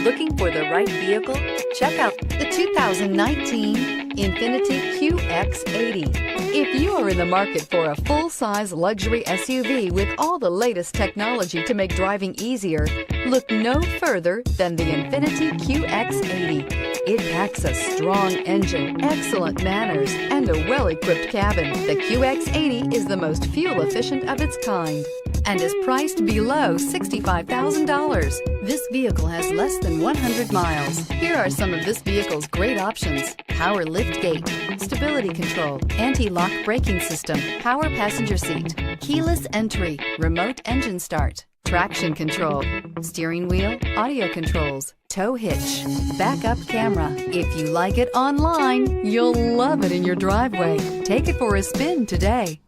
Looking for the right vehicle? Check out the 2019 INFINITI QX80. If you are in the market for a full-size luxury SUV with all the latest technology to make driving easier, look no further than the INFINITI QX80. It packs a strong engine, excellent manners, and a well-equipped cabin. The QX80 is the most fuel-efficient of its kind and is priced below $65,000. This vehicle has less than 100 miles. Here are some of this vehicle's great options: power liftgate, stability control, anti-lock braking system, power passenger seat, keyless entry, remote engine start, traction control, steering wheel audio controls, tow hitch, backup camera. If you like it online, you'll love it in your driveway. Take it for a spin today.